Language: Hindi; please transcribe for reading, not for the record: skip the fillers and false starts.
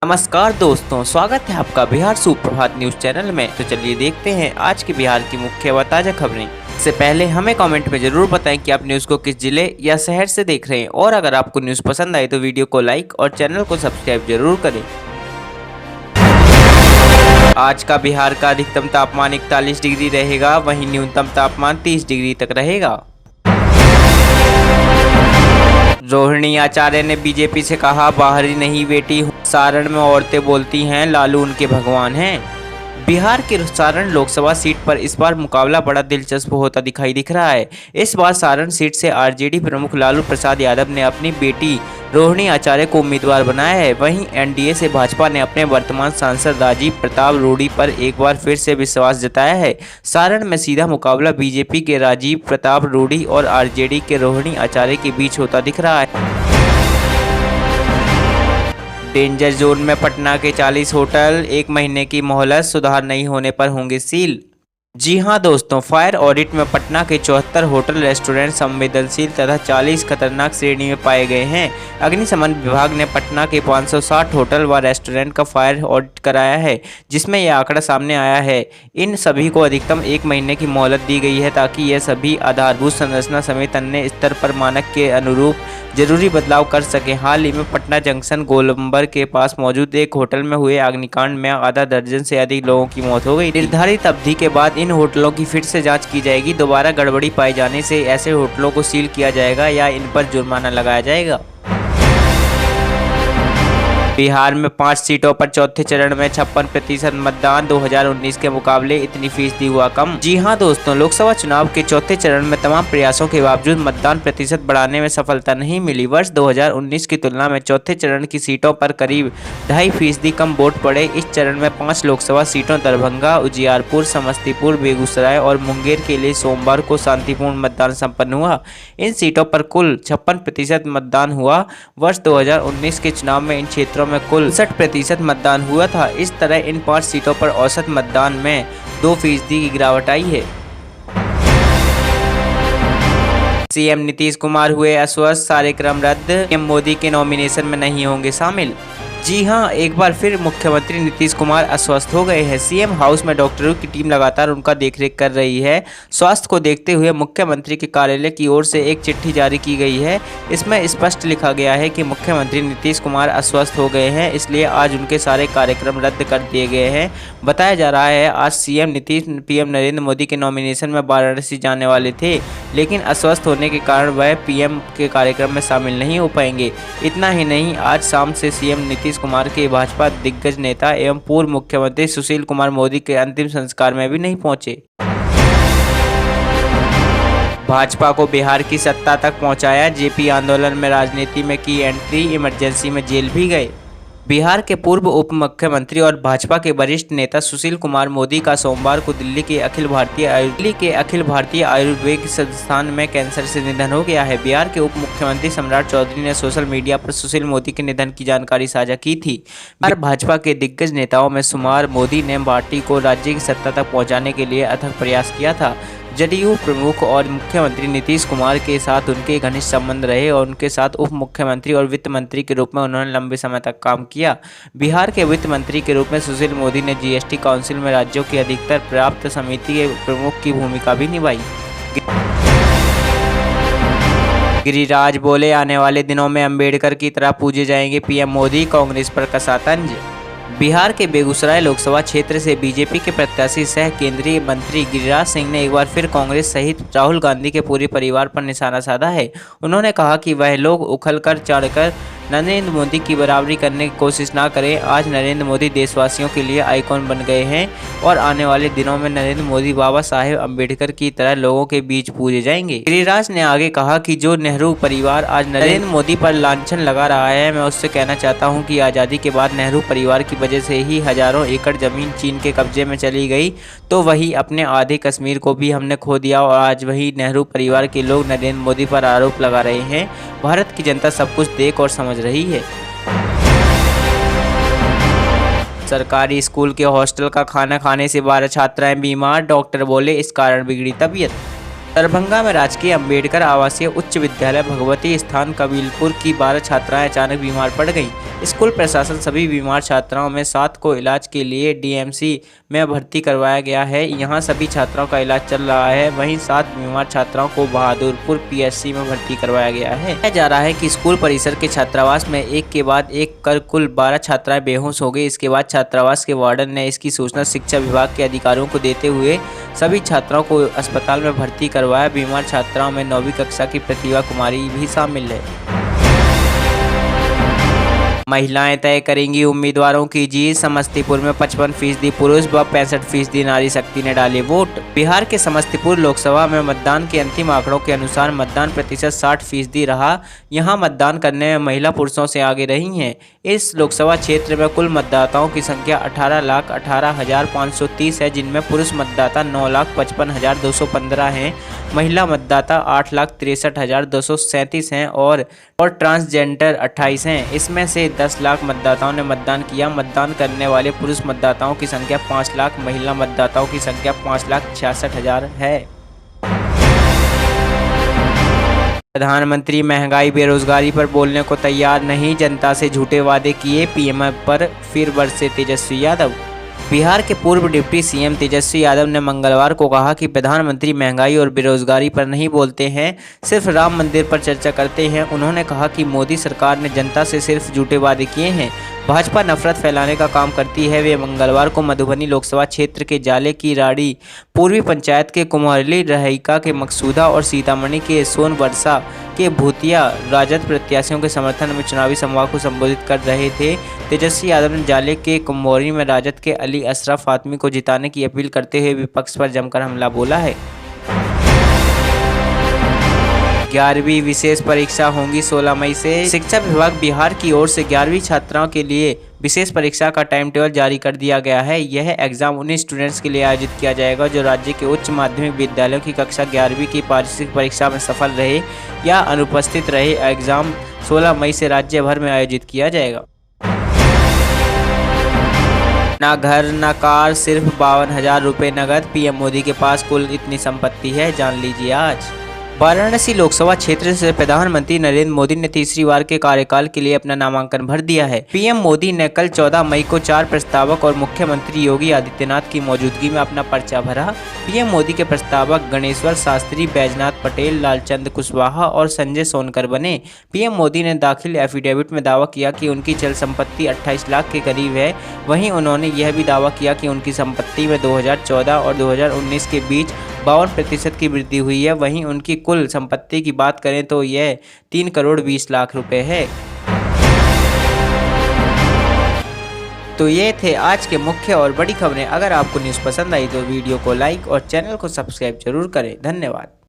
नमस्कार दोस्तों, स्वागत है आपका बिहार सुप्रभात न्यूज चैनल में। तो चलिए देखते हैं आज के बिहार की मुख्य व ताजा खबरें। इससे पहले हमें कमेंट में जरूर बताएं कि आप न्यूज को किस जिले या शहर से देख रहे हैं, और अगर आपको न्यूज पसंद आए तो वीडियो को लाइक और चैनल को सब्सक्राइब जरूर करें। आज का बिहार का अधिकतम तापमान 41 डिग्री रहेगा, वहीं न्यूनतम तापमान 30 डिग्री तक रहेगा। रोहिणी आचार्य ने बीजेपी से कहा, बाहरी नहीं बेटी हूं। सारण में औरतें बोलती हैं लालू उनके भगवान हैं। बिहार के सारण लोकसभा सीट पर इस बार मुकाबला बड़ा दिलचस्प होता दिखाई दिख रहा है। इस बार सारण सीट से आरजेडी प्रमुख लालू प्रसाद यादव ने अपनी बेटी रोहिणी आचार्य को उम्मीदवार बनाया है। वहीं एनडीए से भाजपा ने अपने वर्तमान सांसद राजीव प्रताप रूडी पर एक बार फिर से विश्वास जताया है। सारण में सीधा मुकाबला बीजेपी के राजीव प्रताप रूडी और आरजेडी के रोहिणी आचार्य के बीच होता दिख रहा है। डेंजर जोन में पटना के 40 होटल, 1 महीने की मोहलत, सुधार नहीं होने पर होंगे सील। जी हां दोस्तों, फायर ऑडिट में पटना के 74 होटल रेस्टोरेंट संवेदनशील तथा 40 खतरनाक श्रेणी में पाए गए हैं। अग्निशमन विभाग ने पटना के 560 होटल व रेस्टोरेंट का फायर ऑडिट कराया है, जिसमें यह आंकड़ा सामने आया है। इन सभी को अधिकतम 1 महीने की मोहलत दी गई है, ताकि ये सभी आधारभूत संरचना समेत अन्य स्तर पर मानक के अनुरूप जरूरी बदलाव कर सकें। हाल ही में पटना जंक्शन गोलंबर के पास मौजूद एक होटल में हुए अग्निकांड में आधा दर्जन से अधिक लोगों की मौत हो गई। निर्धारित अवधि के बाद इन होटलों की फिर से जांच की जाएगी। दोबारा गड़बड़ी पाए जाने से ऐसे होटलों को सील किया जाएगा या इन पर जुर्माना लगाया जाएगा। बिहार में 5 सीटों पर चौथे चरण में 56% मतदान, 2019 के मुकाबले इतनी फीसदी हुआ कम। जी हां दोस्तों, लोकसभा चुनाव के चौथे चरण में तमाम प्रयासों के बावजूद मतदान प्रतिशत बढ़ाने में सफलता नहीं मिली। वर्ष 2019 की तुलना में चौथे चरण की सीटों पर करीब 2.5% कम वोट पड़े। इस चरण में 5 लोकसभा सीटों दरभंगा, उजियारपुर, समस्तीपुर, बेगूसराय और मुंगेर के लिए सोमवार को शांतिपूर्ण मतदान संपन्न हुआ। इन सीटों पर कुल 56% मतदान हुआ। वर्ष 2019 के चुनाव में इन क्षेत्रों में कुल 60% मतदान हुआ था। इस तरह इन 5 सीटों पर औसत मतदान में 2% की गिरावट आई है। सीएम नीतीश कुमार हुए अस्वस्थ, सारे क्रम रद्द, पीएम मोदी के नॉमिनेशन में नहीं होंगे शामिल। जी हां, एक बार फिर मुख्यमंत्री नीतीश कुमार अस्वस्थ हो गए हैं। सीएम हाउस में डॉक्टरों की टीम लगातार उनका देखरेख कर रही है। स्वास्थ्य को देखते हुए मुख्यमंत्री के कार्यालय की ओर से एक चिट्ठी जारी की गई है। इसमें स्पष्ट लिखा गया है कि मुख्यमंत्री नीतीश कुमार अस्वस्थ हो गए हैं, इसलिए आज उनके सारे कार्यक्रम रद्द कर दिए गए हैं। बताया जा रहा है आज सीएम नीतीश पीएम नरेंद्र मोदी के नॉमिनेशन में वाराणसी जाने वाले थे, लेकिन अस्वस्थ होने के कारण वह पीएम के कार्यक्रम में शामिल नहीं हो पाएंगे। इतना ही नहीं, आज शाम से सीएम नीतीश कुमार के भाजपा दिग्गज नेता एवं पूर्व मुख्यमंत्री सुशील कुमार मोदी के अंतिम संस्कार में भी नहीं पहुंचे। भाजपा को बिहार की सत्ता तक पहुंचाया, जेपी आंदोलन में राजनीति में की एंट्री, इमरजेंसी में जेल भी गए। बिहार के पूर्व उप मुख्यमंत्री और भाजपा के वरिष्ठ नेता सुशील कुमार मोदी का सोमवार को दिल्ली के अखिल भारतीय आयुर्वेद संस्थान में कैंसर से निधन हो गया है। बिहार के उप मुख्यमंत्री सम्राट चौधरी ने सोशल मीडिया पर सुशील मोदी के निधन की जानकारी साझा की थी। बिहार भाजपा के दिग्गज नेताओं में शुमार मोदी ने पार्टी को राज्य की सत्ता तक पहुँचाने के लिए अथक प्रयास किया था। जदयू प्रमुख और मुख्यमंत्री नीतीश कुमार के साथ उनके घनिष्ठ संबंध रहे और उनके साथ उप मुख्यमंत्री और वित्त मंत्री के रूप में उन्होंने लंबे समय तक काम किया। बिहार के वित्त मंत्री के रूप में सुशील मोदी ने जीएसटी काउंसिल में राज्यों की अधिकतर प्राप्त समिति के प्रमुख की भूमिका भी निभाई। गिरिराज बोले, आने वाले दिनों में अंबेडकर की तरह पूजे जाएंगे पीएम मोदी, कांग्रेस पर कसा तंज। बिहार के बेगूसराय लोकसभा क्षेत्र से बीजेपी के प्रत्याशी सह केंद्रीय मंत्री गिरिराज सिंह ने एक बार फिर कांग्रेस सहित राहुल गांधी के पूरे परिवार पर निशाना साधा है। उन्होंने कहा कि वह लोग उखलकर चढ़कर नरेंद्र मोदी की बराबरी करने की कोशिश ना करें। आज नरेंद्र मोदी देशवासियों के लिए आइकॉन बन गए हैं और आने वाले दिनों में नरेंद्र मोदी बाबा साहेब अम्बेडकर की तरह लोगों के बीच पूजे जाएंगे। गिरिराज ने आगे कहा कि जो नेहरू परिवार आज नरेंद्र मोदी पर लांछन लगा रहा है, मैं उससे कहना चाहता हूं कि आज़ादी के बाद नेहरू परिवार की वजह से ही हजारों एकड़ जमीन चीन के कब्जे में चली गई, तो वही अपने आधे कश्मीर को भी हमने खो दिया और आज वही नेहरू परिवार के लोग नरेंद्र मोदी पर आरोप लगा रहे हैं। भारत की जनता सब कुछ देख और समझ रही है। सरकारी स्कूल के हॉस्टल का खाना खाने से 12 छात्राएं बीमार, डॉक्टर बोले इस कारण बिगड़ी तबीयत। दरभंगा में राजकीय अंबेडकर आवासीय उच्च विद्यालय भगवती स्थान कबीलपुर की 12 छात्राएं अचानक बीमार पड़ गईं। स्कूल प्रशासन सभी बीमार छात्राओं में 7 को इलाज के लिए डीएमसी में भर्ती करवाया गया है। यहां सभी छात्राओं का इलाज चल रहा है। वहीं 7 बीमार छात्राओं को बहादुरपुर पीएचसी में भर्ती करवाया गया है। कहा जा रहा है कि स्कूल परिसर के छात्रावास में एक के बाद एक कर कुल 12 छात्राएं बेहोश हो गई। इसके बाद छात्रावास के वार्डन ने इसकी सूचना शिक्षा विभाग के अधिकारियों को देते हुए सभी छात्राओं को अस्पताल में भर्ती करवाया। बीमार छात्राओं में 9वीं कक्षा की प्रतिभा कुमारी भी शामिल है। महिलाएं तय करेंगी उम्मीदवारों की जीत। समस्तीपुर में 55% पुरुष व 65% नारी शक्ति ने डाले वोट। बिहार के समस्तीपुर लोकसभा में मतदान के अंतिम आंकड़ों के अनुसार मतदान प्रतिशत 60% रहा। यहां मतदान करने में महिला पुरुषों से आगे रही हैं। इस लोकसभा क्षेत्र में कुल मतदाताओं की संख्या 18,18,530 है, जिनमें पुरुष मतदाता 9,55,215 हैं, महिला मतदाता 8,63,237 हैं और ट्रांसजेंडर 28 हैं। इसमें से 10 लाख मतदाताओं ने मतदान किया। मतदान करने वाले पुरुष मतदाताओं की संख्या 5 लाख, महिला मतदाताओं की संख्या 5,66,000 है। प्रधानमंत्री महंगाई बेरोजगारी पर बोलने को तैयार नहीं, जनता से झूठे वादे किए। पीएम पर फिर बरसे तेजस्वी यादव। बिहार के पूर्व डिप्टी सीएम तेजस्वी यादव ने मंगलवार को कहा कि प्रधानमंत्री महंगाई और बेरोजगारी पर नहीं बोलते हैं, सिर्फ राम मंदिर पर चर्चा करते हैं। उन्होंने कहा कि मोदी सरकार ने जनता से सिर्फ झूठे वादे किए हैं। भाजपा नफरत फैलाने का काम करती है। वे मंगलवार को मधुबनी लोकसभा क्षेत्र के जाले की राड़ी, पूर्वी पंचायत के कुम्हरली रहिका के मकसूदा और सीतामढ़ी के सोनबरसा के भूतिया राजद प्रत्याशियों के समर्थन में चुनावी सभा को संबोधित कर रहे थे। तेजस्वी यादव ने जाले के कुम्हरली में राजद के अली अशरफ फातमी को जिताने की अपील करते हुए विपक्ष पर जमकर हमला बोला है। 11वीं विशेष परीक्षा होंगी 16 मई से। शिक्षा विभाग बिहार की ओर से 11वीं छात्राओं के लिए विशेष परीक्षा का टाइम टेबल जारी कर दिया गया है। यह एग्जाम उन स्टूडेंट्स के लिए आयोजित किया जाएगा जो राज्य के उच्च माध्यमिक विद्यालयों की कक्षा 11वीं की वार्षिक परीक्षा में सफल रहे या अनुपस्थित रहे। एग्जाम 16 मई से राज्य भर में आयोजित किया जाएगा। ना घर ना कार, सिर्फ 52,000 रुपये नगद। पीएम मोदी के पास कुल इतनी संपत्ति है, जान लीजिए आज। वाराणसी लोकसभा क्षेत्र से प्रधानमंत्री नरेंद्र मोदी ने तीसरी बार के कार्यकाल के लिए अपना नामांकन भर दिया है। पीएम मोदी ने कल 14 मई को 4 प्रस्तावक और मुख्यमंत्री योगी आदित्यनाथ की मौजूदगी में अपना पर्चा भरा। पीएम मोदी के प्रस्तावक गणेश्वर शास्त्री, बैजनाथ पटेल, लालचंद कुशवाहा और संजय सोनकर बने। पीएम मोदी ने दाखिल एफिडेविट में दावा किया कि उनकी चल संपत्ति 28 लाख के करीब है। वहीं उन्होंने यह भी दावा किया कि उनकी संपत्ति में 2014 और 2019 के बीच 52% की वृद्धि हुई है। वहीं उनकी कुल संपत्ति की बात करें तो यह 3 करोड़ 20 लाख रुपए है। तो ये थे आज के मुख्य और बड़ी खबरें। अगर आपको न्यूज़ पसंद आई तो वीडियो को लाइक और चैनल को सब्सक्राइब जरूर करें। धन्यवाद।